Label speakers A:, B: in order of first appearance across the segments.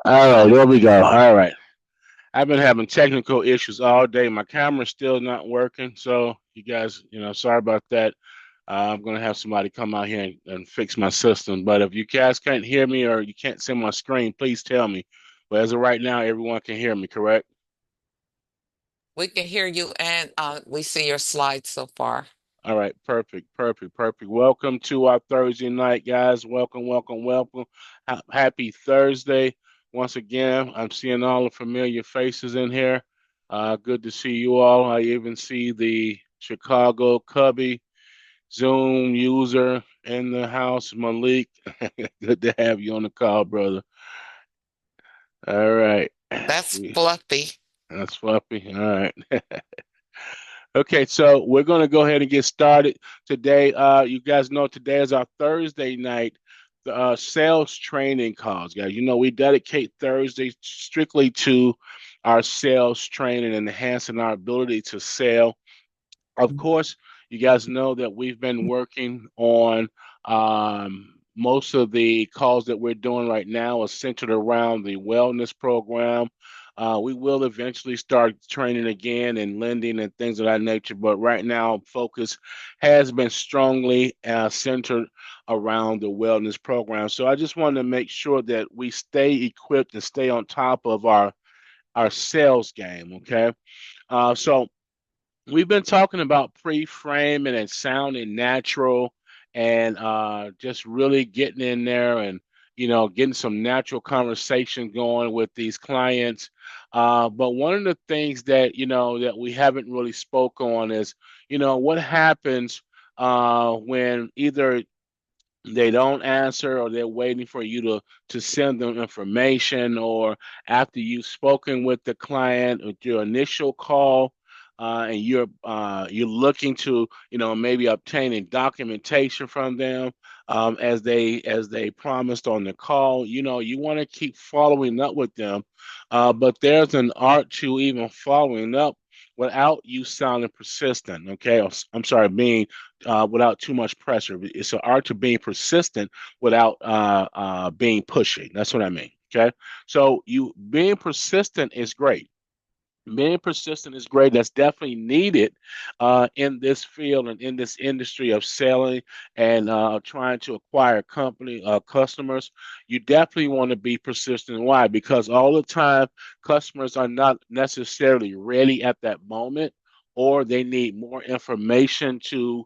A: All right, there we go. All right. I've been having technical issues all day. My camera's still not working, so you guys, sorry about that. I'm gonna have somebody come out here and fix my system. But if you guys can't hear me or you can't see my screen, please tell me. But as of right now, everyone can hear me, correct?
B: We can hear you and we see your slides so far.
A: All right, perfect, perfect, perfect. Welcome to our Thursday night, guys. Welcome, welcome, welcome. Happy Thursday. Once again, I'm seeing all the familiar faces in here. Good to see you all. I even see the Chicago Cubby Zoom user in the house, Malik. Good to have you on the call, brother. All right.
B: That's fluffy.
A: That's fluffy. All right. Okay, so we're going to go ahead and get started today. You guys know today is our Thursday night sales training calls, guys. We dedicate Thursdays strictly to our sales training and enhancing our ability to sell. Of course, you guys know that we've been working on most of the calls that we're doing right now are centered around the wellness program. We will eventually start training again and lending and things of that nature, but right now, focus has been strongly centered around the wellness program. So I just want to make sure that we stay equipped and stay on top of our sales game. Okay, so we've been talking about pre-framing and sounding natural and just really getting in there and getting some natural conversation going with these clients. But one of the things that that we haven't really spoke on is what happens when either they don't answer or they're waiting for you to send them information, or after you've spoken with the client with your initial call, and you're looking to maybe obtaining documentation from them, as they promised on the call. You want to keep following up with them, but there's an art to even following up without you sounding persistent. Okay, I'm sorry, being without too much pressure. It's an art to being persistent without being pushy. That's what I mean. Okay, so you being persistent is great. Being persistent is great. That's definitely needed in this field and in this industry of selling and trying to acquire customers. You definitely want to be persistent. Why? Because all the time, customers are not necessarily ready at that moment, or they need more information to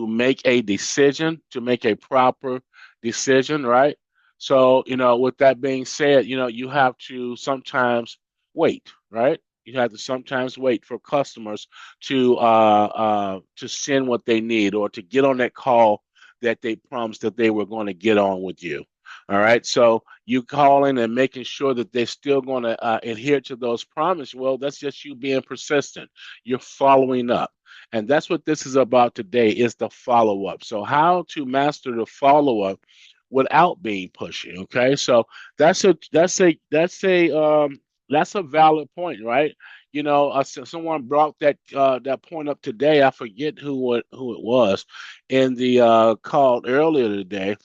A: make a decision, to make a proper decision, right? So, with that being said, you have to sometimes wait, right? You have to sometimes wait for customers to send what they need or to get on that call that they promised that they were going to get on with you. All right. So you calling and making sure that they're still going to adhere to those promises. Well, that's just you being persistent. You're following up. And that's what this is about today is the follow up. So how to master the follow up without being pushy. Okay. So that's a valid point, right? Someone brought that point up today. I forget who it was in the call earlier today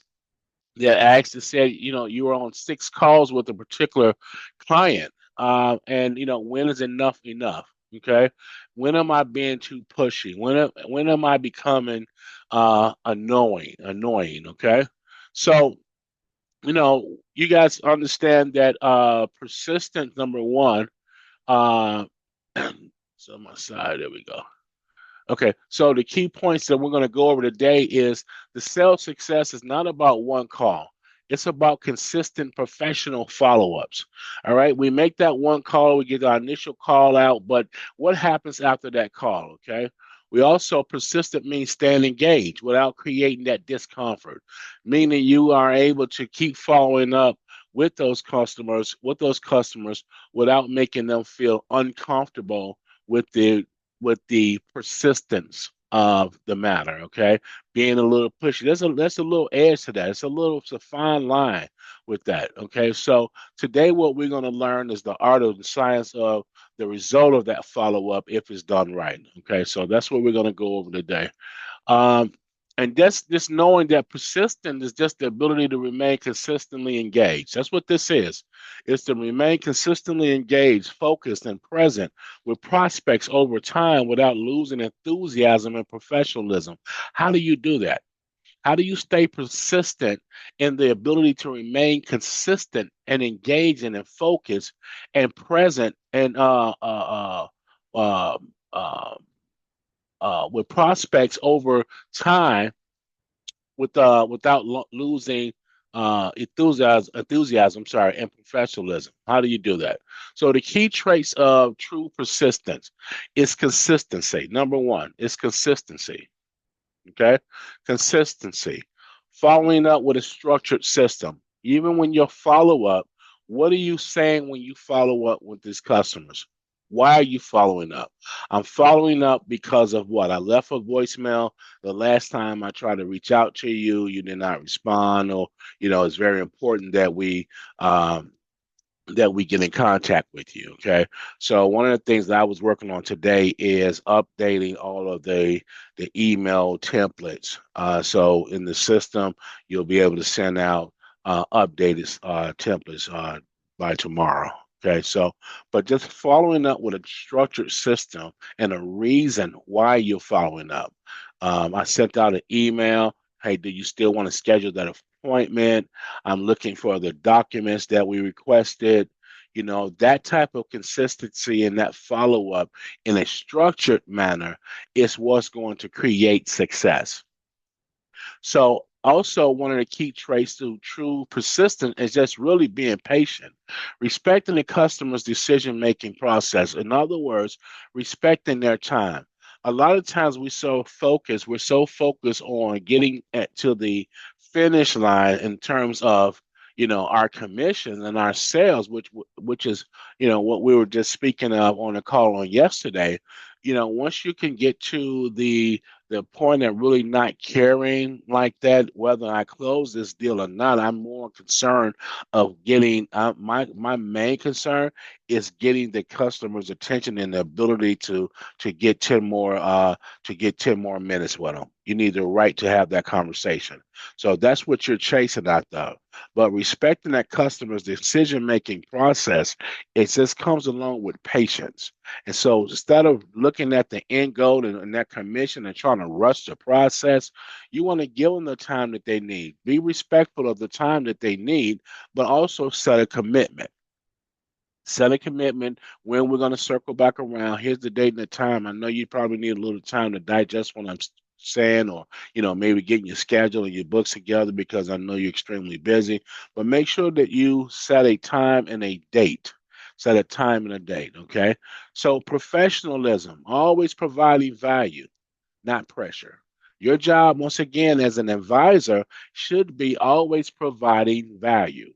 A: that asked and said, you were on 6 calls with a particular client, and when is enough enough? Okay, when am I being too pushy? When am I becoming annoying? Annoying. Okay, so you guys understand that persistent number one. Uh, so on my side, there we go. Okay, so the key points that we're going to go over today is the sales success is not about one call. It's about consistent professional follow-ups. All right, we make that one call, we get our initial call out, but what happens after that call? Okay, we also persistent means staying engaged without creating that discomfort, meaning you are able to keep following up with those customers without making them feel uncomfortable with the persistence of the matter. Okay, being a little pushy. There's a little edge to that. It's a fine line with that. Okay, so today what we're going to learn is the art of the science of the result of that follow up if it's done right. Okay, so that's what we're going to go over today. Um, And that's just knowing that persistent is just the ability to remain consistently engaged. That's what this is. It's to remain consistently engaged, focused, and present with prospects over time without losing enthusiasm and professionalism. How do you do that? How do you stay persistent in the ability to remain consistent and engaging and focused and present and uh, uh, with prospects over time without losing enthusiasm, sorry, and professionalism. How do you do that? So the key traits of true persistence is consistency. Number one is consistency. Okay, consistency, following up with a structured system. Even when you follow up, what are you saying when you follow up with these customers? Why are you following up? I'm following up because of what? I left a voicemail the last time I tried to reach out to you. You did not respond, or it's very important um, that we get in contact with you. Okay. So one of the things that I was working on today is updating all of the email templates. So in the system, you'll be able to send out updated templates by tomorrow. Okay, so but just following up with a structured system and a reason why you're following up. I sent out an email. Hey, do you still want to schedule that appointment? I'm looking for the documents that we requested. That type of consistency and that follow up in a structured manner is what's going to create success. So, also, one of the key traits to true persistence is just really being patient, respecting the customer's decision making process. In other words, respecting their time. A lot of times we're so focused on getting to the finish line in terms of our commission and our sales, which is what we were just speaking of on the call on yesterday. Once you can get to the point of really not caring like that, whether I close this deal or not, I'm more concerned of getting my main concern is getting the customer's attention and the ability to get 10 more minutes with them. You need the right to have that conversation. So that's what you're chasing after. But respecting that customer's decision making process, it just comes along with patience. And so instead of looking at the end goal and that commission and trying to rush the process, you want to give them the time that they need. Be respectful of the time that they need, but also set a commitment. Set a commitment when we're going to circle back around. Here's the date and the time. I know you probably need a little time to digest what I'm saying, or maybe getting your schedule and your books together because I know you're extremely busy. But make sure that you set a time and a date. Set a time and a date. Okay. So professionalism, always providing value, not pressure. Your job, once again, as an advisor, should be always providing value.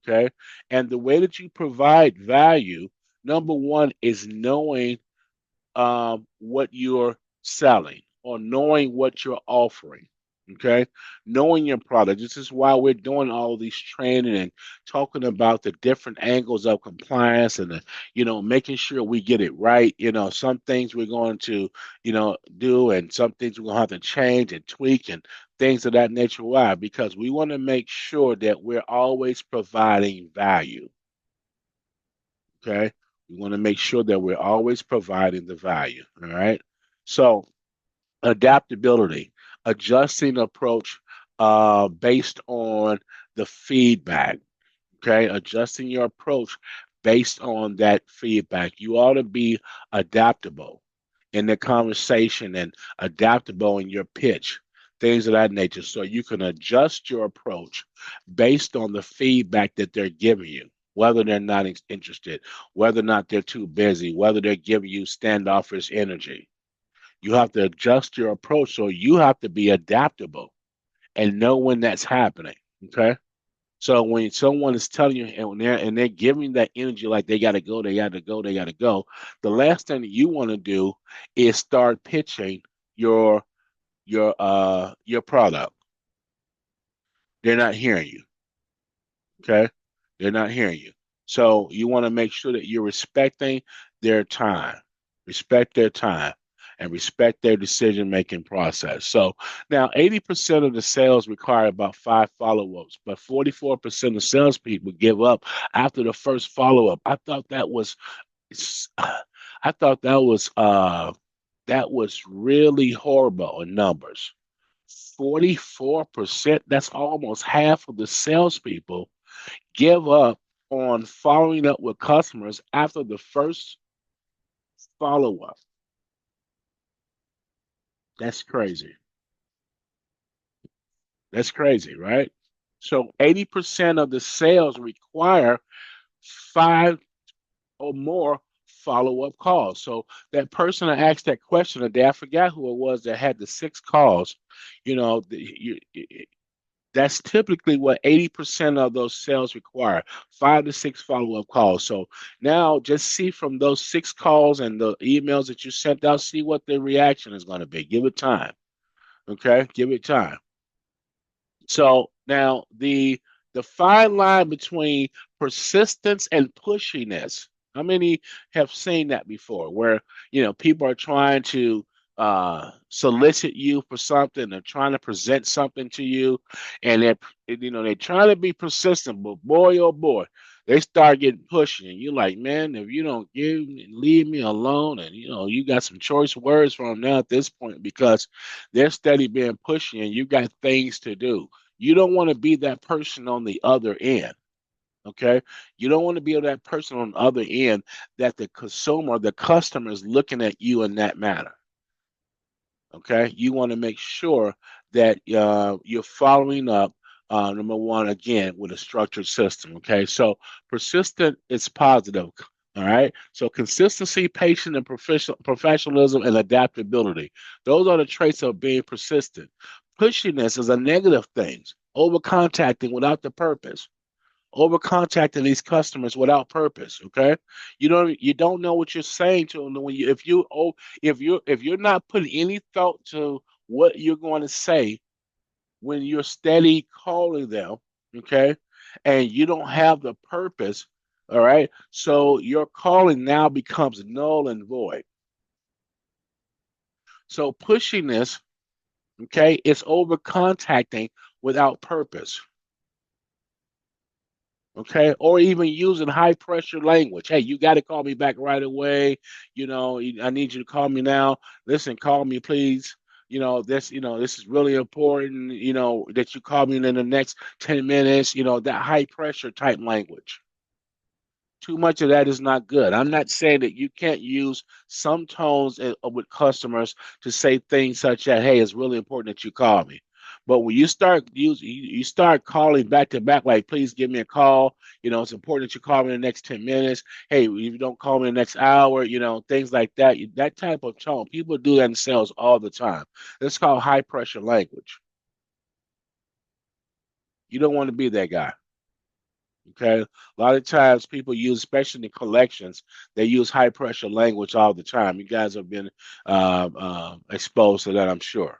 A: Okay. And the way that you provide value, number one, is knowing what you're selling or knowing what you're offering. Okay. Knowing your product. This is why we're doing all these training and talking about the different angles of compliance and, making sure we get it right. Some things we're going to, do and some things we're going to have to change and tweak and things of that nature. Why? Because we want to make sure that we're always providing value. Okay. We want to make sure that we're always providing the value. All right. So, adaptability, adjusting approach based on the feedback. Okay. Adjusting your approach based on that feedback. You ought to be adaptable in the conversation and adaptable in your pitch, things of that nature. So you can adjust your approach based on the feedback that they're giving you, whether they're not interested, whether or not they're too busy, whether they're giving you standoffish energy. You have to adjust your approach. So you have to be adaptable and know when that's happening. Okay. So when someone is telling you and they're giving that energy like they gotta go, they gotta go, they gotta go, the last thing that you want to do is start pitching your your product. They're not hearing you. Okay. They're not hearing you. So you want to make sure that you're respecting their time. Respect their time. and respect their decision-making process. So now 80% of the sales require about 5 follow-ups, but 44% of salespeople give up after the first follow-up. I thought that was really horrible in numbers. 44%, that's almost half of the salespeople give up on following up with customers after the first follow up. That's crazy. That's crazy, right? So 80% of the sales require 5 or more follow-up calls. So that person that asked that question today, I forgot who it was that had the 6 calls. You know, that's typically what 80% of those sales require, 5 to 6 follow-up calls. So now just see from those 6 calls and the emails that you sent out, see what the reaction is going to be. Give it time. Okay, give it time. So now the fine line between persistence and pushiness. How many have seen that before? Where people are trying to solicit you for something, they're trying to present something to you, and they're trying to be persistent, but boy oh boy, they start getting pushy, and you're like, man, if you don't leave me alone, and you got some choice words for them now at this point because they're steady being pushy, and you got things to do. You don't want to be that person on the other end. Okay. You don't want to be that person on the other end that the consumer, the customer is looking at you in that manner. Okay. You want to make sure that you're following up, number one, again, with a structured system. Okay. So persistent is positive. All right. So consistency, patience, and professionalism and adaptability. Those are the traits of being persistent. Pushiness is a negative thing, over contacting without the purpose, over contacting these customers without purpose. Okay, you don't know what you're saying to them when if you're not putting any thought to what you're going to say when you're steady calling them. Okay, and you don't have the purpose. All right, so your calling now becomes null and void. So pushing this, okay, it's over contacting without purpose. Okay, or even using high pressure language. Hey, you got to call me back right away. I need you to call me now. Listen, call me please. This is really important. That you call me in the next 10 minutes. That high pressure type language. Too much of that is not good. I'm not saying that you can't use some tones with customers to say things such as, "Hey, it's really important that you call me." But when you start you start calling back to back, like, "Please give me a call. It's important that you call me in the next 10 minutes. Hey, if you don't call me in the next hour, things like that." That type of tone, people do that in sales all the time. It's called high pressure language. You don't want to be that guy. Okay. A lot of times people use, especially in collections, they use high pressure language all the time. You guys have been exposed to that, I'm sure.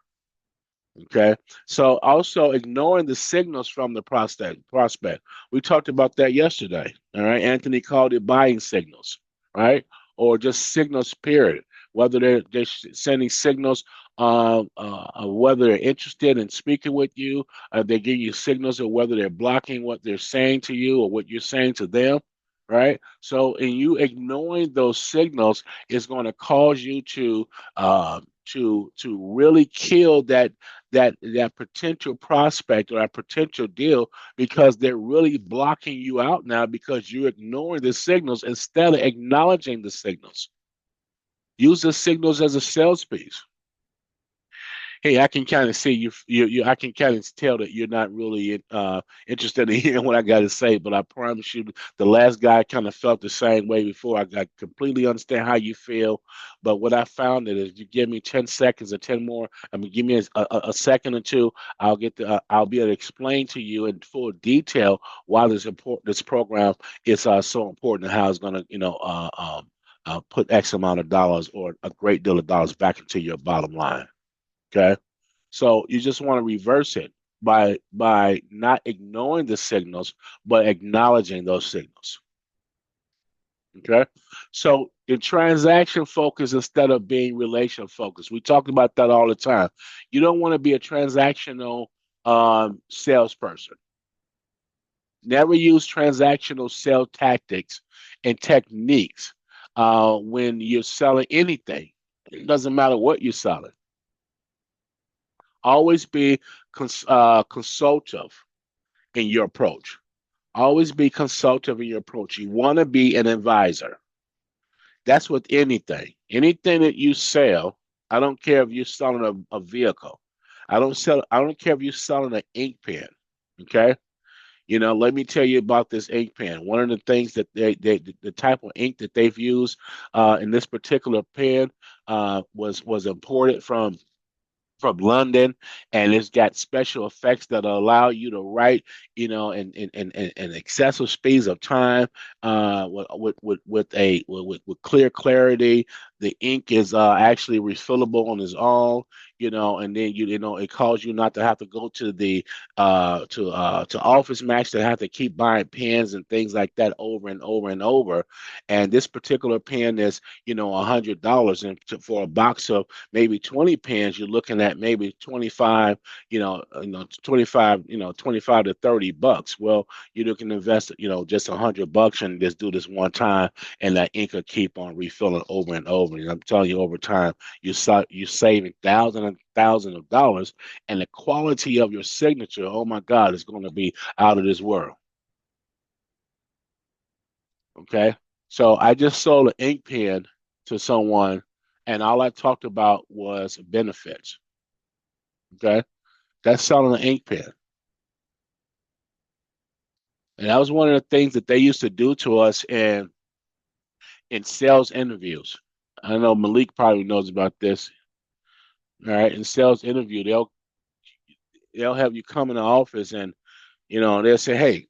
A: Okay. So also ignoring the signals from the prospect. We talked about that yesterday. All right. Anthony called it buying signals, right? Or just signals, period. Whether they're sending signals whether they're interested in speaking with you, they give you signals of whether they're blocking what they're saying to you or what you're saying to them, right? So, in you ignoring those signals is going to cause you to really kill that potential prospect or that potential deal because they're really blocking you out now because you're ignoring the signals instead of acknowledging the signals. Use the signals as a sales piece. Hey, I can kind of see I can kind of tell that you're not really interested in hearing what I got to say, but I promise you, the last guy kind of felt the same way before. I completely understand how you feel, but what I found is if you give me 10 seconds or 10 more, I mean, give me a second or two, I'll be able to explain to you in full detail why this program is so important and how it's going to, put X amount of dollars or a great deal of dollars back into your bottom line. Okay. So you just want to reverse it by not ignoring the signals, but acknowledging those signals. Okay. So You're transaction focused instead of being relation focused. We talk about that all the time. You don't want to be a transactional salesperson. Never use transactional sales tactics and techniques when you're selling anything. It doesn't matter what you're selling. Always be consultative in your approach. Always be consultative in your approach. You want to be an advisor. That's with anything. Anything that you sell, I don't care if you're selling a vehicle. I don't care if you're selling an ink pen. Okay. Let me tell you about this ink pen. One of the things that the type of ink that they've used in this particular pen was imported from London, and it's got special effects that allow you to write, in excessive speeds of time, with clear clarity. The ink is actually refillable on its own, and then it calls you not to have to go to the to Office Max to have to keep buying pens and things like that over and over and over. And this particular pen is, $100, and for a box of maybe 20 pens, you're looking at maybe 25, 25, 25 to $30. Well, you can invest, just $100 and just do this one time, and that ink will keep on refilling over and over. And I'm telling you, over time, you're saving thousands and thousands of dollars, and the quality of your signature, oh my God, is going to be out of this world. Okay. So I just sold an ink pen to someone, and all I talked about was benefits. Okay. That's selling an ink pen. And that was one of the things that they used to do to us in sales interviews. I know Malik probably knows about this. All right. In sales interview, they'll have you come in the office, and they'll say, "Hey,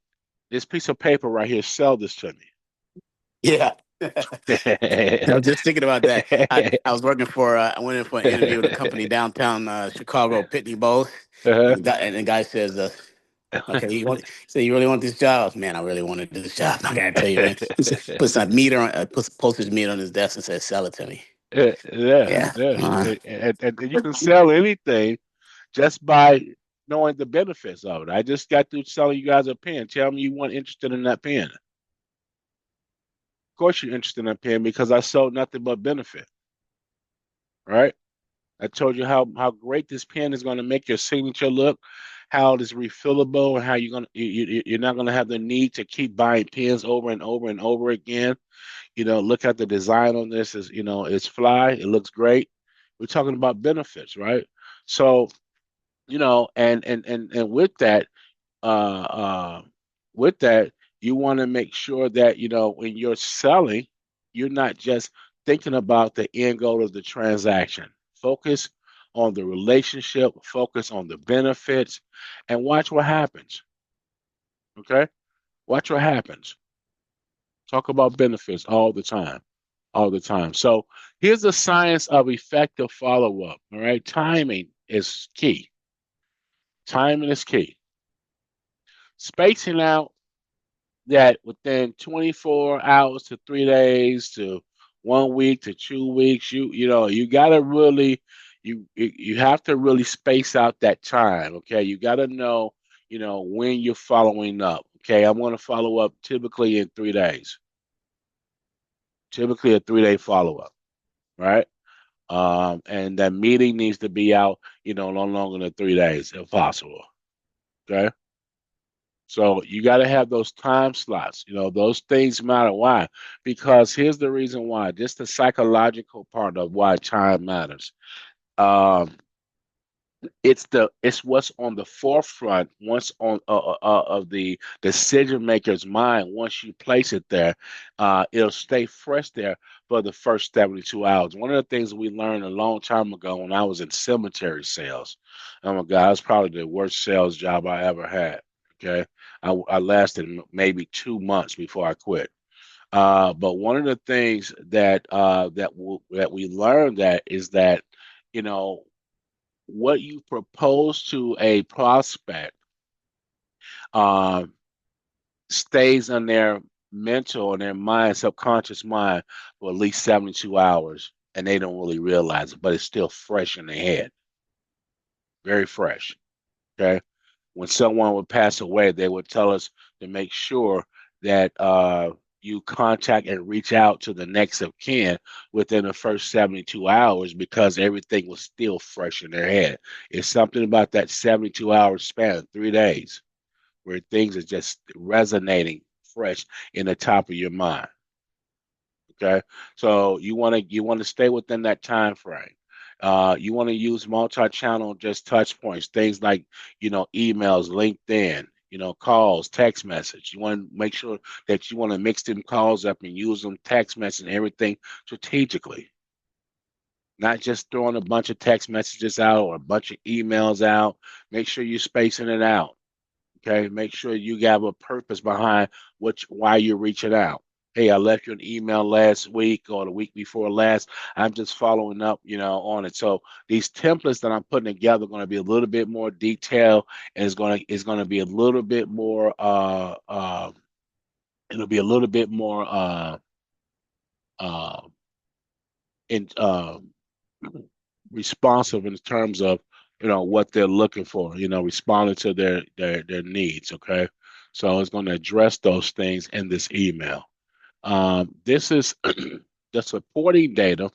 A: this piece of paper right here, sell this to
C: Yeah. I
A: me."
C: was just thinking about that. I was working for I went in for an interview with a company downtown Chicago, Pitney Bowes,
A: Uh-huh.
C: and the guy says, "Okay, you really want this job, man? I really wanted this job. I gotta tell you, man." He said, puts a meter on, puts postage meter on his desk and says, "Sell it to me."
A: Yeah,
C: Yeah.
A: yeah. And you can sell anything just by knowing the benefits of it. I just got through selling you guys a pen. Tell me you weren't interested in that pen. Of course you're interested in that pen because I sold nothing but benefit, right? I told you how great this pen is going to make your signature look, how it is refillable, and how you're not going to have the need to keep buying pens over and over and over again. Look at the design on this. Is it's fly. It looks great. We're talking about benefits, right? So, and uh, uh, with that, you want to make sure that when you're selling, you're not just thinking about the end goal of the transaction. Focus on the relationship. Focus on the benefits, and watch what happens. Okay, watch what happens. Talk about benefits all the time. All the time. So here's the science of effective follow up. All right. Timing is key. Timing is key. Spacing out that within 24 hours to 3 days to 1 week to 2 weeks, you gotta really you have to really space out that time. Okay. You gotta know, when you're following up. Okay. I'm gonna follow up typically in 3 days. Typically a 3 day follow up, right? And that meeting needs to be out, no longer than 3 days if possible. Okay. So you got to have those time slots. Those things matter. Why? Because here's the reason why. Just the psychological part of why time matters. Um, it's what's on the forefront once on of the decision maker's mind. Once you place it there, it'll stay fresh there for the first 72 hours. One of the things we learned a long time ago when I was in cemetery sales, oh my God, that's probably the worst sales job I ever had. Okay, I lasted maybe 2 months before I quit. But one of the things that we learned that is that you know what you propose to a prospect um, stays in there. mental and their mind, subconscious mind, for at least 72 hours, and they don't really realize it, but it's still fresh in their head, very fresh. Okay. When someone would pass away, they would tell us to make sure that you contact and reach out to the next of kin within the first 72 hours because everything was still fresh in their head. It's something about that 72-hour span, 3 days, where things are just resonating fresh in the top of your mind. Okay, so you want to stay within that time frame. You want to use multi-channel just touch points, things like emails, LinkedIn, calls, text message. You want to make sure that you want to mix them calls up and use them text message and everything strategically, not just throwing a bunch of text messages out or a bunch of emails out. Make sure you're spacing it out. Okay, make sure you have a purpose behind why you're reaching out. Hey, I left you an email last week or the week before last. I'm just following up, on it. So these templates that I'm putting together are going to be a little bit more detailed, and it's going to be a little bit more it'll be a little bit more uh in responsive in terms of what they're looking for, responding to their needs. Okay, so it's going to address those things in this email. This is the supporting data.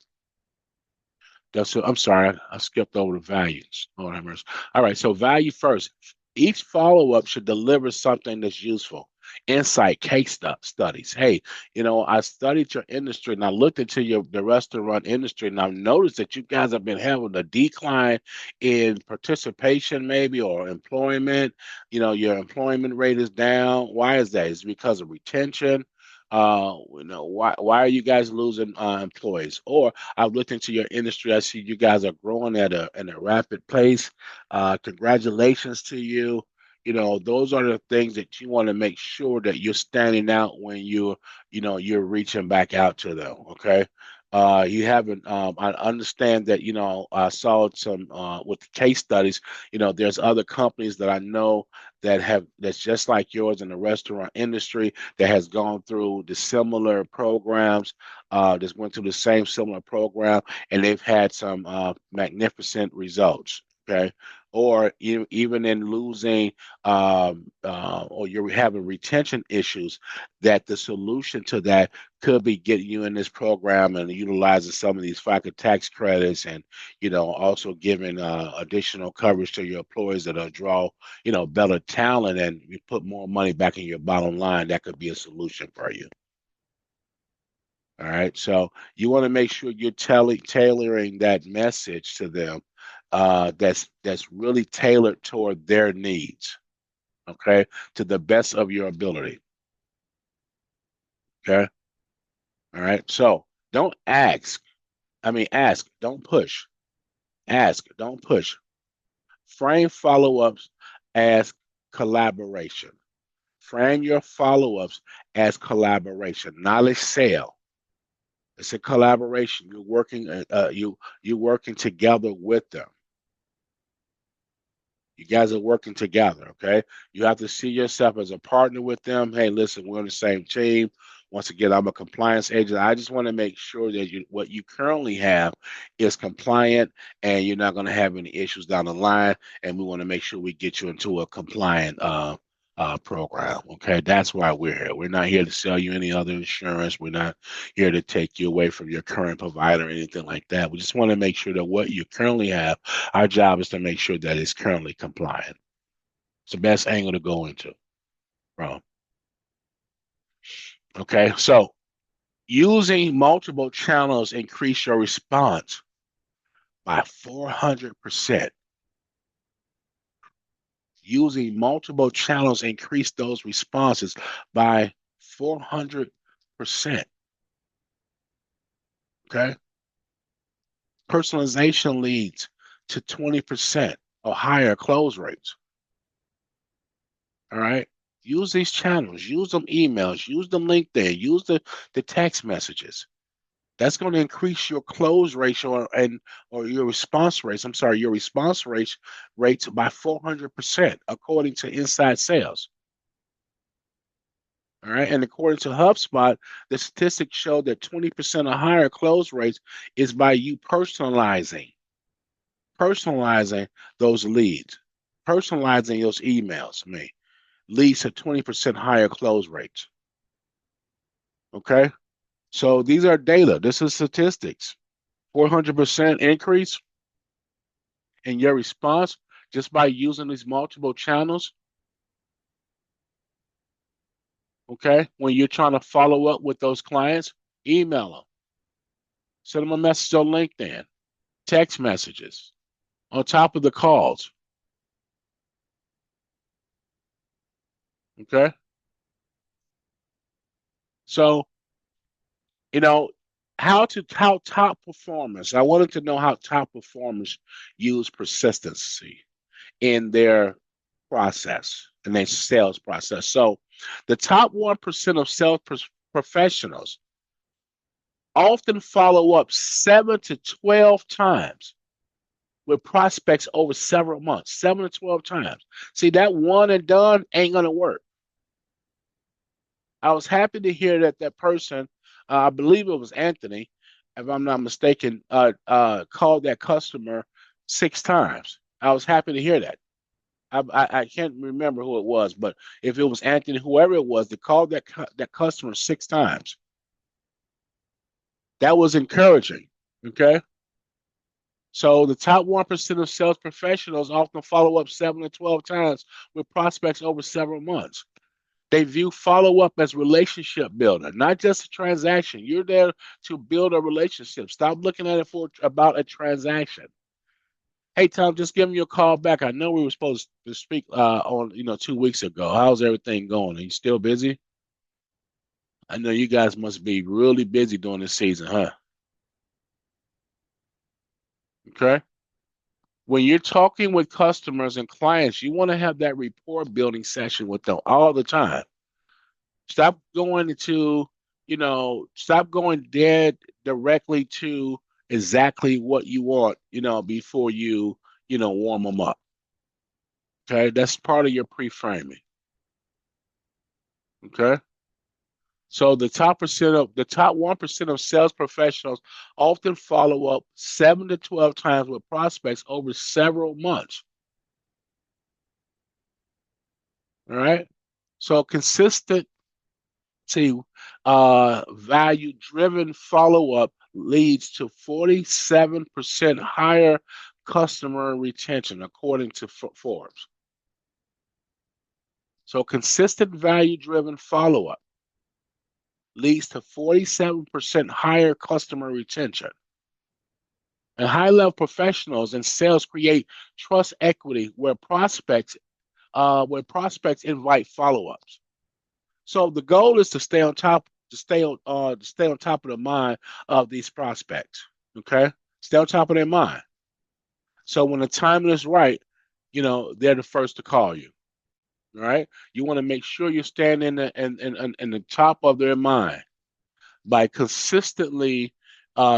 A: I'm sorry, I skipped over the values. Oh, have mercy. All right, so value first. Each follow-up should deliver something that's useful. Insight, studies. Hey, I studied your industry and I looked into the restaurant industry and I've noticed that you guys have been having a decline in participation, maybe, or employment. Your employment rate is down. Why is that? Is it because of retention? Why are you guys losing employees? Or I've looked into your industry. I see you guys are growing at a rapid pace. Congratulations to you. Those are the things that you want to make sure that you're standing out when you're reaching back out to them. Okay. You haven't. I understand that. I saw some with the case studies. There's other companies that I know that's just like yours in the restaurant industry that has gone through the similar programs, just went through the same similar program, and they've had some magnificent results. Okay. Or even in losing, or you're having retention issues, that the solution to that could be getting you in this program and utilizing some of these FICA tax credits and, also giving additional coverage to your employees that'll draw, better talent and you put more money back in your bottom line. That could be a solution for you. All right. So you want to make sure you're tailoring that message to them, that's really tailored toward their needs. Okay. To the best of your ability. Okay. All right. So don't ask. I mean, ask, don't push. Ask, don't push. Frame follow ups as collaboration. Frame your follow ups as collaboration. Knowledge sale. It's a collaboration. You're working together with them. You guys are working together, okay? You have to see yourself as a partner with them. Hey, listen, we're on the same team. Once again, I'm a compliance agent. I just want to make sure that what you currently have is compliant and you're not going to have any issues down the line. And we want to make sure we get you into a compliant program. Okay, that's why we're here. We're not here to sell you any other insurance. We're not here to take you away from your current provider or anything like that. We just want to make sure that what you currently have, our job is to make sure that it's currently compliant. It's the best angle to go into. Bro. Okay, so using multiple channels increase your response by 400%. Using multiple channels increase those responses by 400%. Okay. Personalization leads to 20% or higher close rates. All right. Use these channels, use them emails, use them LinkedIn, use the text messages. That's going to increase your close ratio or your response rates. I'm sorry, your response rates by 400% according to Inside Sales. All right. And according to HubSpot, the statistics show that 20% or higher close rates is by you personalizing those leads, personalizing those emails, leads to 20% higher close rates. Okay. So these are data. This is statistics. 400% increase in your response just by using these multiple channels. Okay. When you're trying to follow up with those clients, email them, send them a message on LinkedIn, text messages, on top of the calls. Okay. So, you know, how top performers, I wanted to know how top performers use persistency in their process, in their sales process. So the top 1% of professionals often follow up 7 to 12 times with prospects over several months, 7 to 12 times. See, that one and done ain't going to work. I was happy to hear that that person, I believe it was Anthony, if I'm not mistaken, called that customer 6 times. I was happy to hear that. I can't remember who it was, but if it was Anthony, whoever it was, that called that customer 6 times. That was encouraging. Okay. So the top 1% of sales professionals often follow up 7 to 12 times with prospects over several months. They view follow up as relationship builder, not just a transaction. You're there to build a relationship. Stop looking at it for about a transaction. Hey Tom, just give me a call back. I know we were supposed to speak on 2 weeks ago. How's everything going? Are you still busy? I know you guys must be really busy during this season, huh? Okay. When you're talking with customers and clients, you want to have that rapport building session with them all the time. Stop going stop going dead directly to exactly what you want, before warm them up. Okay. That's part of your pre-framing. Okay. So the top 1% of sales professionals often follow up 7 to 12 times with prospects over several months. All right. So consistent value driven follow up leads to 47% higher customer retention, according to Forbes. So consistent value driven follow up leads to 47% higher customer retention. And high level professionals in sales create trust equity where prospects invite follow ups. So the goal is to stay on top, to stay on top of the mind of these prospects. Okay, stay on top of their mind. So when the timing is right, they're the first to call you. All right, you want to make sure you're standing in the top of their mind by consistently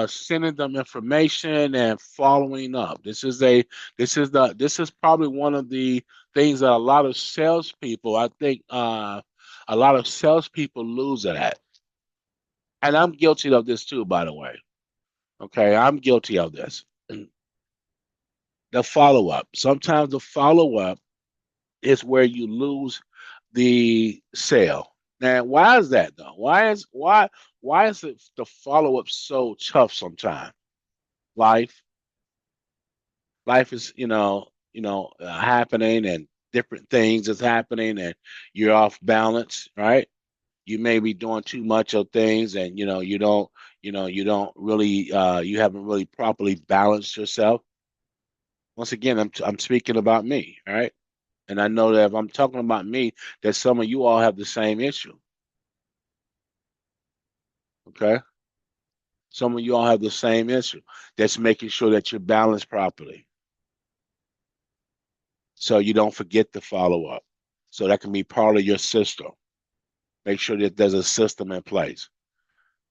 A: sending them information and following up. This is probably one of the things that a lot of salespeople, I think, a lot of salespeople lose it at. And I'm guilty of this too, by the way. Okay, I'm guilty of this. The follow up. Sometimes the follow up is where you lose the sale. Now, why is that though? Why is the follow up so tough sometimes? Life, life is happening, and different things is happening, and you're off balance, right? You may be doing too much of things, and you don't really you haven't really properly balanced yourself. Once again, I'm speaking about me, all right? And I know that if I'm talking about me, that some of you all have the same issue. Okay. Some of you all have the same issue. That's making sure that you're balanced properly. So you don't forget to follow up. So that can be part of your system. Make sure that there's a system in place.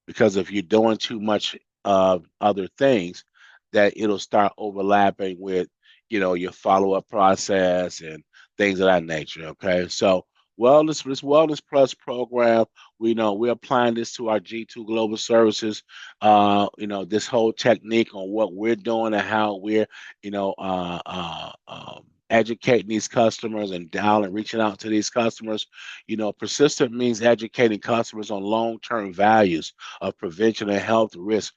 A: Because if you're doing too much of other things, that it'll start overlapping with, your follow-up process and things of that nature. Okay. So this Wellness Plus program. We know we're applying this to our G2 Global Services. This whole technique on what we're doing and how we're, educating these customers and dialing, reaching out to these customers. Persistent means educating customers on long-term values of prevention and health risk,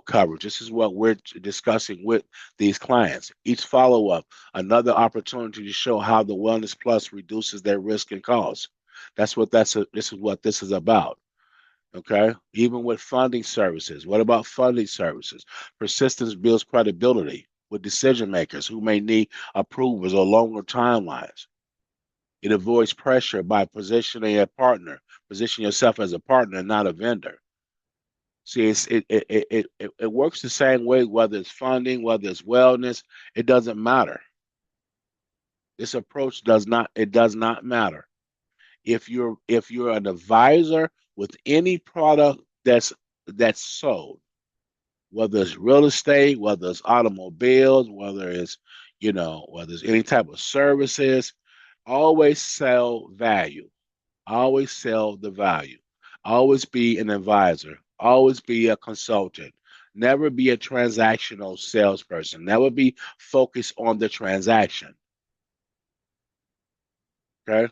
A: coverage. This is what we're discussing with these clients. Each follow-up, another opportunity to show how the Wellness Plus reduces their risk and costs. This is what this is about. Okay. Even with funding services. What about funding services? Persistence builds credibility with decision makers who may need approvals or longer timelines. It avoids pressure by positioning a partner, position yourself as a partner and not a vendor. See, it works the same way, whether it's funding, whether it's wellness, it doesn't matter. This approach does not matter. If you're an advisor with any product that's sold, whether it's real estate, whether it's automobiles, whether it's any type of services, always sell value. Always sell the value. Always be an advisor. Always be a consultant. Never be a transactional salesperson. Never be focused on the transaction. Okay.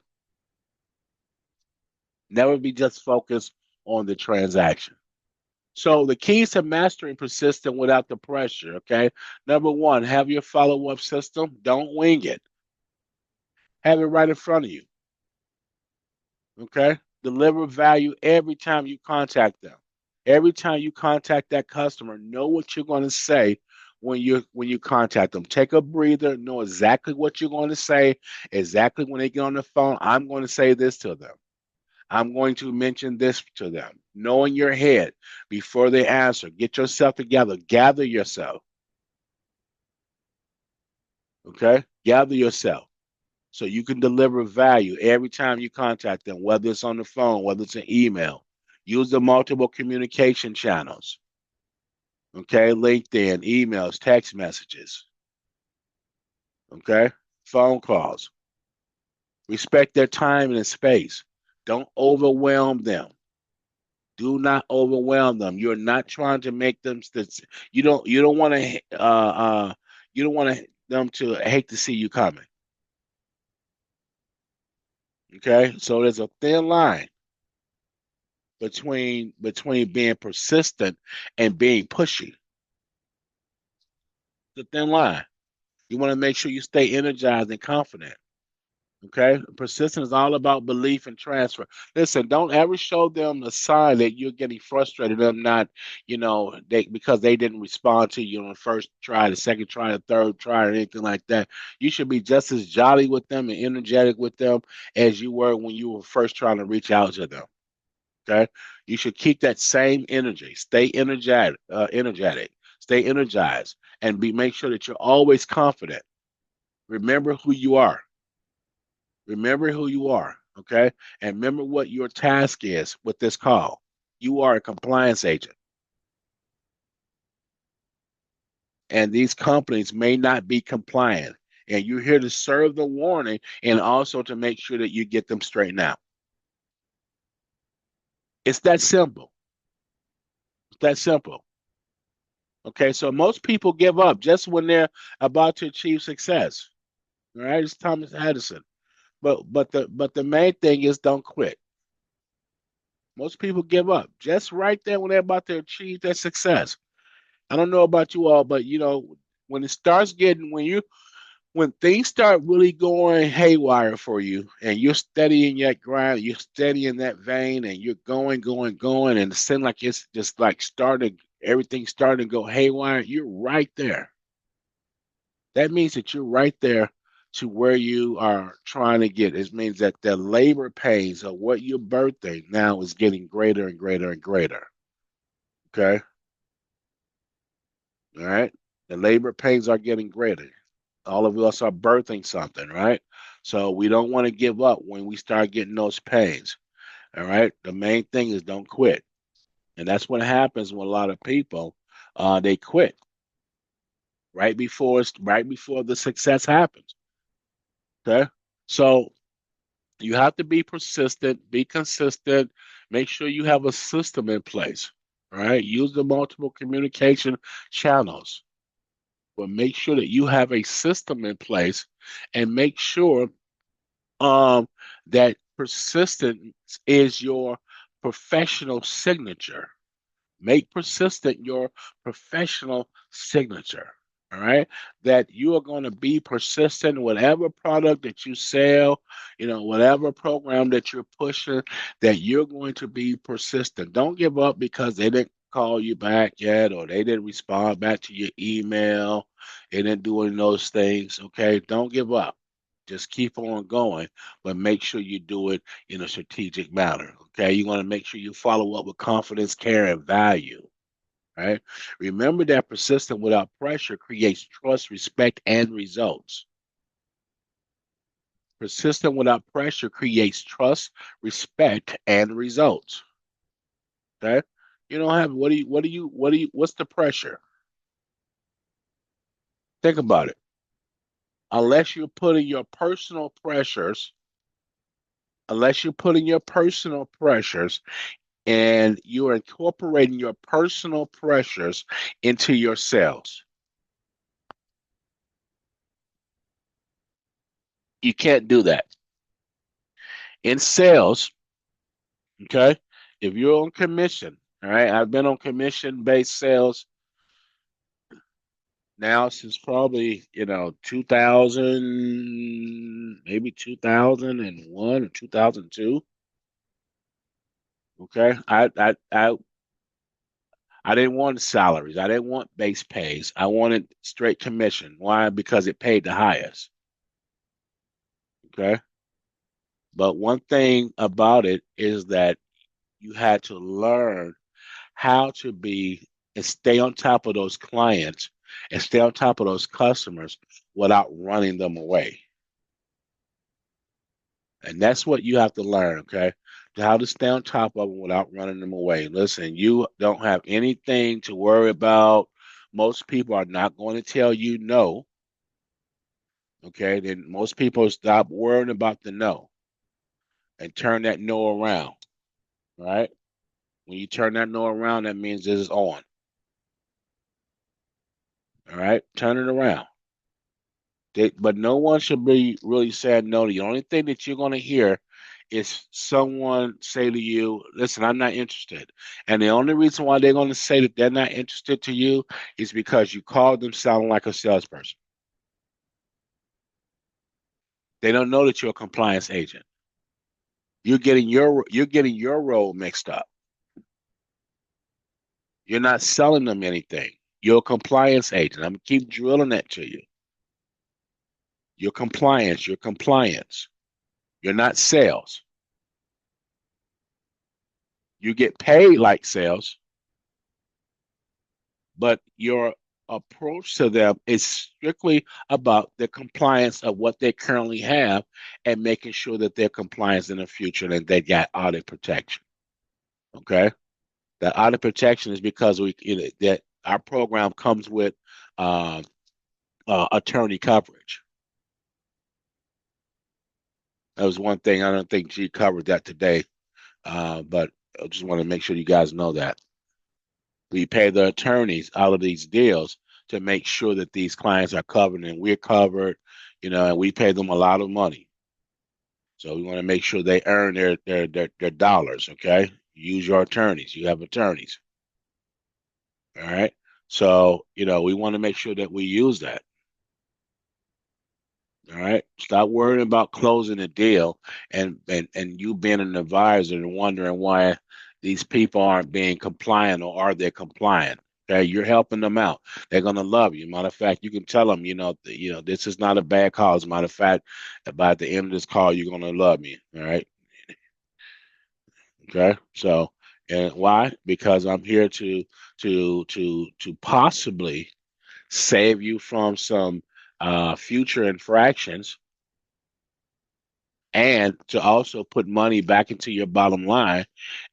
A: Never be just focused on the transaction. So the keys to mastering persistent without the pressure, okay? Number one, have your follow-up system. Don't wing it. Have it right in front of you, okay? Deliver value every time you contact them. Every time you contact that customer, know what you're going to say when you contact them. Take a breather, know exactly what you're going to say, exactly when they get on the phone. I'm going to say this to them. I'm going to mention this to them. Know in your head before they answer. Get yourself together. Gather yourself. Okay? Gather yourself so you can deliver value every time you contact them, whether it's on the phone, whether it's an email. Use the multiple communication channels. Okay? LinkedIn, emails, text messages. Okay? Phone calls. Respect their time and space. Don't overwhelm them. Do not overwhelm them. You're not trying to make them. You don't want to. You don't want them to hate to see you coming. Okay, so there's a thin line between being persistent and being pushy. The thin line. You want to make sure you stay energized and confident. Okay, persistence is all about belief and transfer. Listen, don't ever show them the sign that you're getting frustrated. Them not, because they didn't respond to you on the first try, the second try, the third try, or anything like that. You should be just as jolly with them and energetic with them as you were when you were first trying to reach out to them. Okay, you should keep that same energy. Stay energetic. Stay energized, and make sure that you're always confident. Remember who you are. Remember who you are, okay? And remember what your task is with this call. You are a compliance agent, and these companies may not be compliant. And you're here to serve the warning and also to make sure that you get them straightened out. It's that simple. It's that simple. Okay, so most people give up just when they're about to achieve success. All right, it's Thomas Edison. But the main thing is don't quit. Most people give up just right there when they're about to achieve their success. I don't know about you all, but when it starts getting when things start really going haywire for you and you're steady in that grind, you're steady in that vein and you're going, going, going, and it seems like it's just like everything starting to go haywire, you're right there. That means that you're right there to where you are trying to get. It means that the labor pains of what you're birthing now is getting greater and greater and greater. Okay. All right. The labor pains are getting greater. All of us are birthing something, right? So we don't want to give up when we start getting those pains. All right. The main thing is don't quit. And that's what happens with a lot of people. They quit right before the success happens. Okay. So You have to be persistent, be consistent, make sure you have a system in place. All right. Use the multiple communication channels, but make sure that you have a system in place and make sure that persistence is your professional signature. Make persistent your professional signature. All right. That you are going to be persistent, whatever product that you sell, whatever program that you're pushing, that you're going to be persistent. Don't give up because they didn't call you back yet or they didn't respond back to your email. They didn't do any of those things. Okay. Don't give up. Just keep on going, but make sure you do it in a strategic manner. Okay. You want to make sure you follow up with confidence, care, and value. Right? Remember that persistent without pressure creates trust, respect, and results. Persistent without pressure creates trust, respect, and results. Okay? You don't have what's the pressure? Think about it. Unless you're putting your personal pressures, unless you're putting your personal pressures and you're incorporating your personal pressures into your sales, you can't do that. In sales, okay, if you're on commission, all right, I've been on commission based sales now since probably 2000, maybe 2001 or 2002. Okay, I didn't want salaries, I didn't want base pays, I wanted straight commission. Why? Because it paid the highest. Okay, but one thing about it is that you had to learn how to be and stay on top of those clients and stay on top of those customers without running them away. And that's what you have to learn, okay? How to stay on top of them without running them away. Listen, you don't have anything to worry about. Most people are not going to tell you no, okay? Then most people stop worrying about the no and turn that no around, right? When you turn that no around, that means it's on, all right? Turn it around. But no one should be really saying no to you. The only thing that you're going to hear is someone say to you, listen, I'm not interested. And the only reason why they're going to say that they're not interested to you is because you called them sounding like a salesperson. They don't know that you're a compliance agent. You're getting your role mixed up. You're not selling them anything. You're a compliance agent. I'm gonna keep drilling that to you. You're compliance. You're compliance. You're not sales. You get paid like sales, but your approach to them is strictly about the compliance of what they currently have and making sure that they're compliant in the future and they got audit protection. Okay. The audit protection is because that our program comes with uh, attorney coverage. That was one thing. I don't think G covered that today, but I just want to make sure you guys know that. We pay the attorneys out of these deals to make sure that these clients are covered and we're covered, and we pay them a lot of money. So we want to make sure they earn their dollars, okay? Use your attorneys. You have attorneys. All right. So, we want to make sure that we use that. All right. Stop worrying about closing a deal and you being an advisor and wondering why these people aren't being compliant or are they compliant. Okay, you're helping them out. They're gonna love you. Matter of fact, you can tell them, this is not a bad call. As a matter of fact, by the end of this call, you're gonna love me. All right. Okay. So, and why? Because I'm here to possibly save you from some future infractions and to also put money back into your bottom line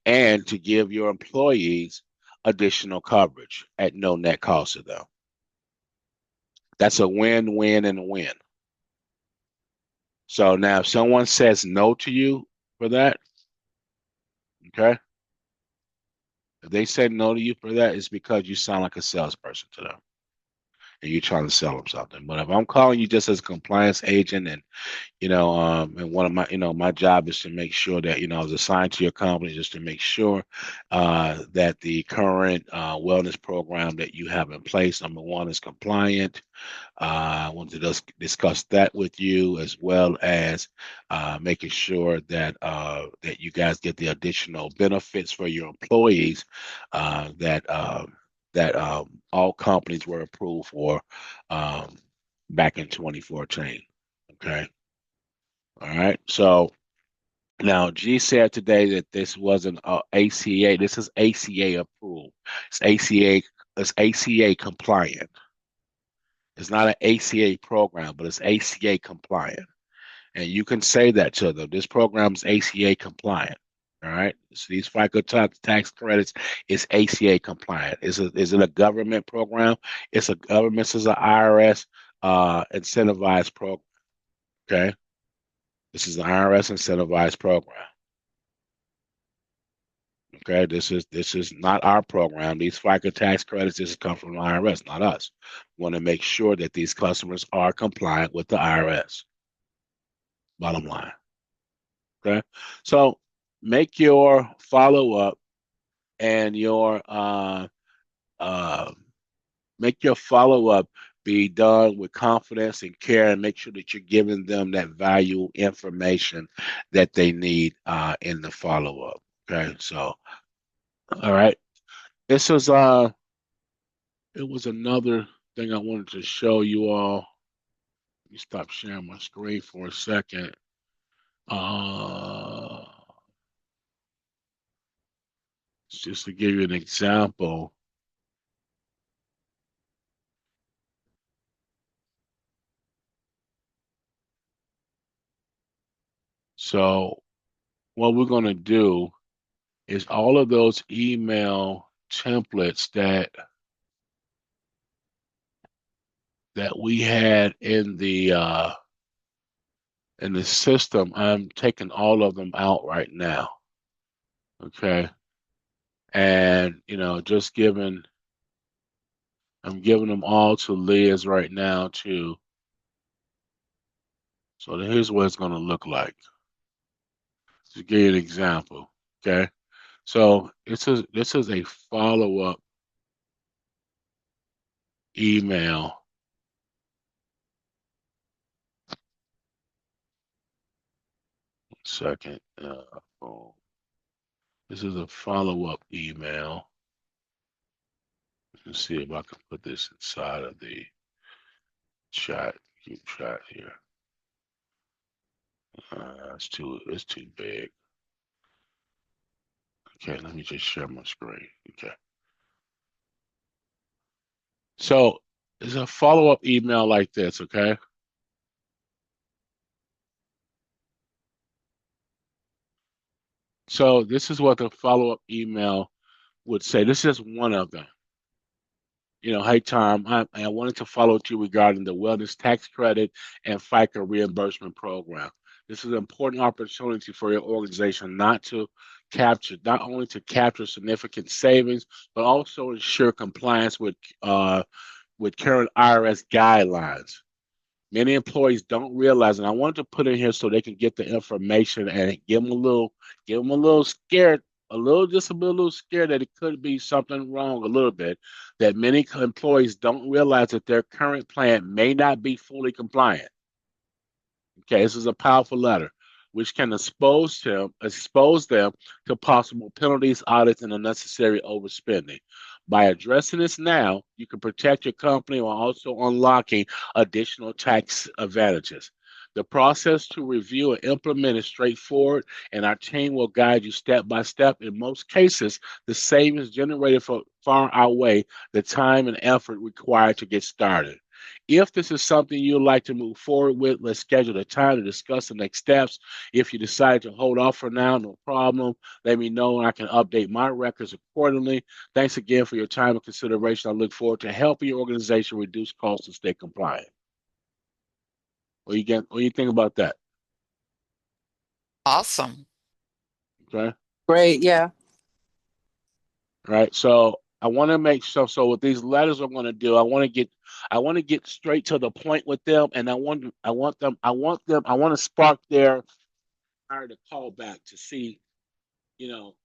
A: and to give your employees additional coverage at no net cost to them. That's a win, win, and a win. So now if someone says no to you for that, okay, if they say no to you for that, it's because you sound like a salesperson to them and you're trying to sell them something. But if I'm calling you just as a compliance agent and and one of my, my job is to make sure that, I was assigned to your company just to make sure that the current wellness program that you have in place, number one, is compliant. I want to discuss that with you as well as making sure that you guys get the additional benefits for your employees that all companies were approved for um, back in 2014. Okay. All right. So now G said today that this wasn't ACA. This is ACA approved. It's ACA. It's ACA compliant. It's not an ACA program, but it's ACA compliant. And you can say that to them. This program is ACA compliant. All right. So these FICA tax credits is ACA compliant. Is it a government program? It's a government. This is an IRS incentivized program. Okay. This is an IRS incentivized program. Okay. This is not our program. These FICA tax credits, this come from the IRS, not us. We want to make sure that these customers are compliant with the IRS. Bottom line. Okay. So make your follow up and your uh make your follow up be done with confidence and care and make sure that you're giving them that value information that they need in the follow up. Okay. So all right. This was it was another thing I wanted to show you all. Let me stop sharing my screen for a second. Uh just to give you an example. So what we're going to do is all of those email templates that we had in the system, I'm taking all of them out right now. Okay. And just I'm giving them all to Liz right now too. So here's what it's going to look like. To give you an example. Okay. So this is a follow-up email. Second. Oh, this is a follow-up email. Let's see if I can put this inside of the chat. Keep chat here. It's too big. Okay, let me just share my screen. Okay. So it's a follow-up email like this, okay? So this is what the follow-up email would say. This is one of them. Hey Tom, I wanted to follow up you regarding the wellness tax credit and FICA reimbursement program. This is an important opportunity for your organization not only to capture significant savings, but also ensure compliance with current IRS guidelines. Many employees don't realize, and I wanted to put in here so they can get the information and give them a little scared, just a little scared that it could be something wrong a little bit. That many employees don't realize that their current plan may not be fully compliant. Okay, this is a powerful letter, which can expose them to possible penalties, audits, and unnecessary overspending. By addressing this now, you can protect your company while also unlocking additional tax advantages. The process to review and implement is straightforward, and our team will guide you step by step. In most cases, the savings generated far outweigh the time and effort required to get started. If this is something you'd like to move forward with, let's schedule a time to discuss the next steps. If you decide to hold off for now, no problem. Let me know and I can update my records accordingly. Thanks again for your time and consideration. I look forward to helping your organization reduce costs and stay compliant. What do you think about that?
B: Awesome.
A: Okay.
D: Great. Yeah.
A: Right. So I want to make sure. So with these letters, I'm going to do. I want to get straight to the point with them, and I want to spark their fire to call back to see,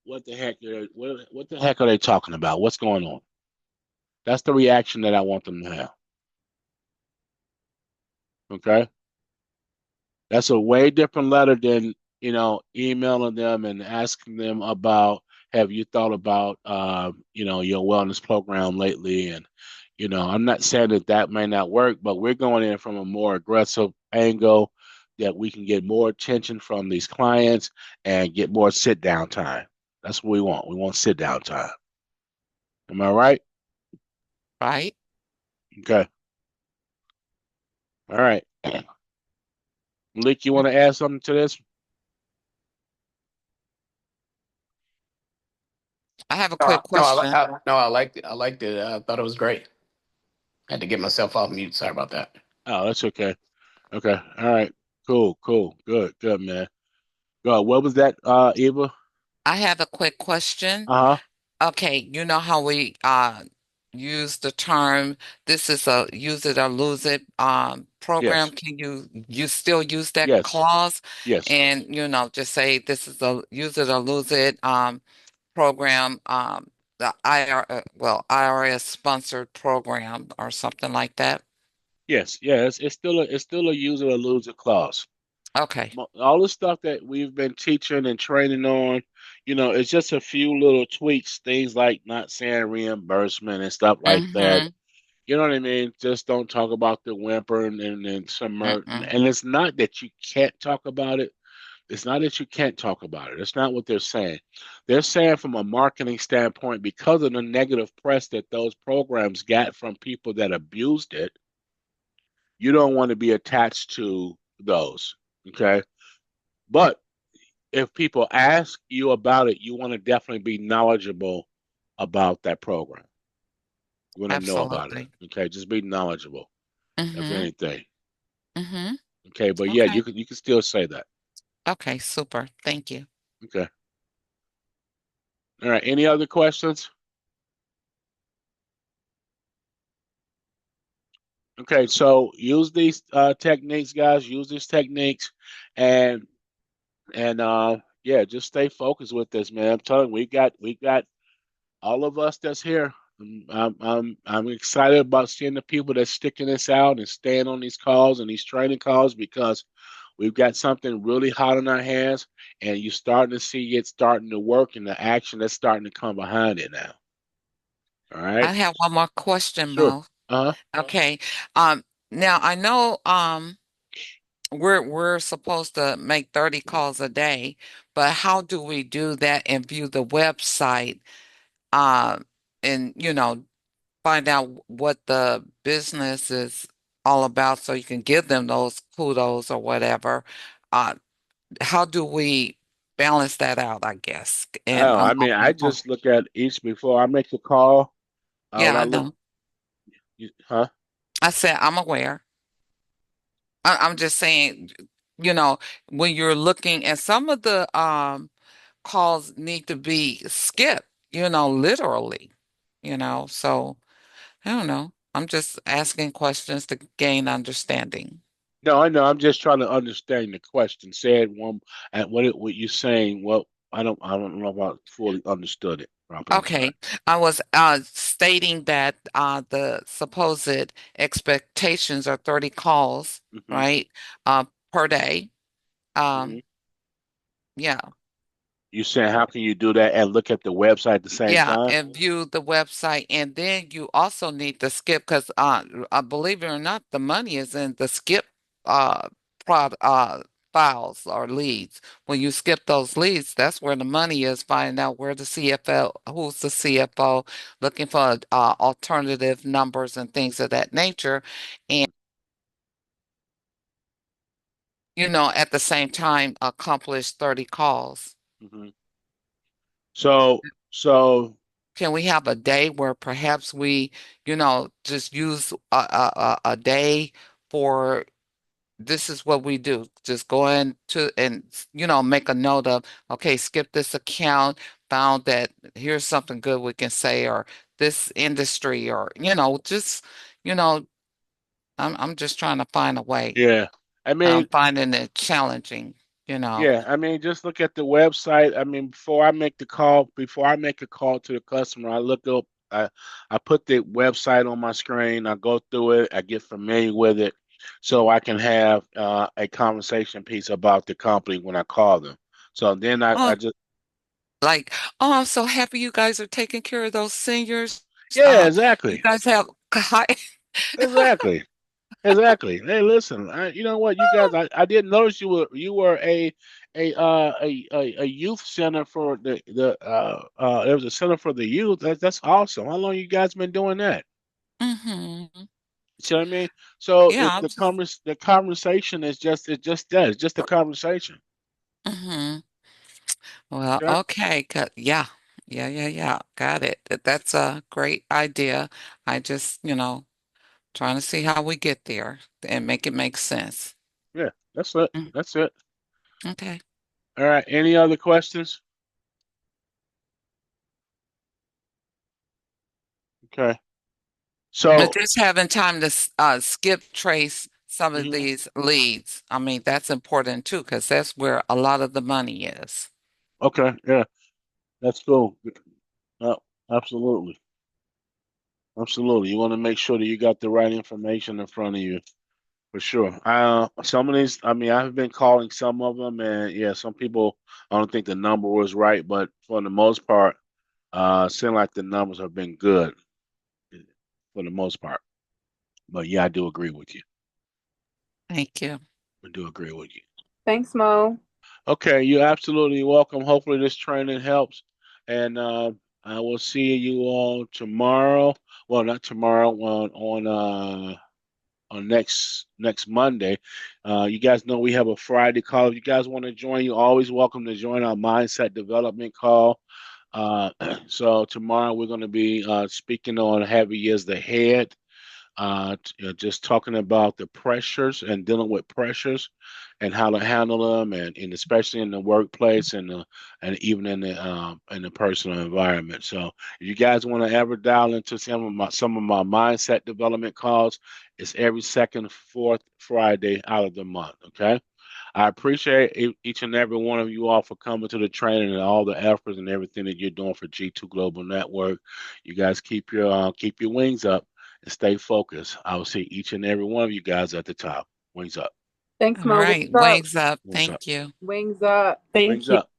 A: what the heck what the heck are they talking about? What's going on? That's the reaction that I want them to have. Okay. That's a way different letter than, emailing them and asking them about, have you thought about, your wellness program lately? And, I'm not saying that that may not work, but we're going in from a more aggressive angle that we can get more attention from these clients and get more sit down time. That's what we want. We want sit down time. Am I right?
B: Right?
A: Okay. All right. Lick, you want to add something to this?
B: I have a quick
C: No,
B: question.
C: no, I liked it. I liked it. I thought it was great. I had to get myself off mute. Sorry about that.
A: Oh, that's okay. Okay. All right. Cool. Cool. Good. Good, man. Good. What was that, Eva?
B: I have a quick question.
A: Uh-huh.
B: Okay, you know how we use the term this is a use it or lose it program.
A: Yes.
B: Can you still use that
A: Yes.
B: clause
A: Yes.
B: and just say this is a use it or lose it program the IRS sponsored program or something like that?
A: Yes. Yeah. It's still a use it or lose it clause.
B: Okay.
A: All the stuff that we've been teaching and training on, it's just a few little tweaks, things like not saying reimbursement and stuff like that.
B: Mm-hmm.
A: You know what I mean? Just don't talk about the whimper and some
B: Mm-mm.
A: and it's not that you can't talk about it. It's not that you can't talk about it. It's not what they're saying. They're saying from a marketing standpoint, because of the negative press that those programs got from people that abused it, you don't want to be attached to those. Okay. But if people ask you about it, you want to definitely be knowledgeable about that program. You want to know about it.
B: Absolutely.
A: Okay. Just be knowledgeable of
B: Mm-hmm.
A: anything.
B: Mm-hmm.
A: Okay. But yeah,
B: Okay.
A: you can still say that.
B: Okay, super. Thank you.
A: Okay. All right. Any other questions? Okay, so use these techniques, guys. Use these techniques, and yeah, just stay focused with this, man. I'm telling you, we got all of us that's here. I'm excited about seeing the people that's sticking this out and staying on these calls and these training calls because we've got something really hot in our hands, and you're starting to see it starting to work and the action that's starting to come behind it now. All right,
B: I have one more question,
A: sure.
B: Mo.
A: Uh huh.
B: Okay. Um, Now I know we're supposed to make 30 calls a day, but how do we do that and view the website um and find out what the business is all about so you can give them those kudos or whatever? Uh how do we balance that out, I guess? And
A: Oh, I mean, I just look at each before I make a call. When
B: yeah,
A: I
B: I
A: look,
B: know.
A: huh?
B: I said I'm aware. I'm just saying, you know, when you're looking at some of the calls need to be skipped, literally, so I don't know. I'm just asking questions to gain understanding.
A: No, I know. I'm just trying to understand the question. Say it one, and what you're saying. Well, I don't know if I fully understood it properly. I'm sorry.
B: Okay, I was stating that the supposed expectations are 30 calls,
A: Hmm.
B: right, per day.
A: Hmm.
B: Um, yeah.
A: You saying how can you do that and look at the website at the same
B: Yeah,
A: time?
B: and view the website, and then you also need to skip because, believe it or not, the money is in the skip uh, prod files or leads. When you skip those leads, that's where the money is. Finding out where the CFO, who's the CFO, looking for alternative numbers and things of that nature, and at the same time, accomplish 30 calls.
A: Hmm. So, so
B: Can we have a day where perhaps we, just use a day for this is what we do. Just go into and make a note of, okay, skip this account, found that here's something good we can say, or this industry, or just you know, I'm just trying to find a way.
A: Yeah. I
B: I'm
A: mean,
B: finding it challenging, you know.
A: yeah, I mean, just look at the website. I mean, before I make a call to the customer, I look up, I put the website on my screen, I go through it, I get familiar with it, so I can have a conversation piece about the company when I call them. So then I
B: Oh,
A: just,
B: like, oh, I'm so happy you guys are taking care of those seniors.
A: yeah,
B: You
A: exactly,
B: guys have high.
A: exactly. Exactly. Hey, listen. You know what, you guys? I didn't notice you were a youth center for the. There was a center for the youth. That's awesome. How long you guys been doing that?
B: Hmm.
A: See what I mean? So
B: Yeah, I'm just.
A: the conversation is just that. It's just a conversation.
B: Hmm. Well,
A: Okay.
B: okay. Yeah. Yeah, yeah, yeah. Got it. That's a great idea. I just, trying to see how we get there and make it make sense.
A: Yeah. That's it.
B: Mm,
A: That's it.
B: okay.
A: All right. Any other questions? Okay.
B: But
A: So.
B: just having time to skip trace some of
A: Mhm.
B: these leads, I mean, that's important too, because that's where a lot of the money is.
A: Okay. Yeah. That's cool. No, absolutely. Absolutely. You want to make sure that you got the right information in front of you for sure. Some of these, I mean, I've been calling some of them, and yeah, some people, I don't think the number was right, but for the most part, seem like the numbers have been good for the most part. But yeah, I do agree with you.
B: Thank you.
A: I do agree with you.
D: Thanks, Mo.
A: Okay, you're absolutely welcome. Hopefully, this training helps, and I will see you all tomorrow. Well, not tomorrow, on next Monday. You guys know we have a Friday call. If you guys want to join, you're always welcome to join our mindset development call. Uh, so tomorrow we're going to be speaking on heavy is the head. Just talking about the pressures and dealing with pressures and how to handle them, and especially in the workplace and even in the personal environment. So, if you guys want to ever dial into some of my mindset development calls, it's every second fourth Friday out of the month. Okay. I appreciate each and every one of you all for coming to the training and all the efforts and everything that you're doing for G2 Global Network. You guys keep your wings up and stay focused. I will see each and every one of you guys at the top. Wings up.
D: Thanks,
B: All
D: Mo.
B: right.
D: Wings up.
B: Wings up.
A: Wings up.
B: Thank you.
D: Wings up.
C: Thank
A: Wings
C: you.
A: up.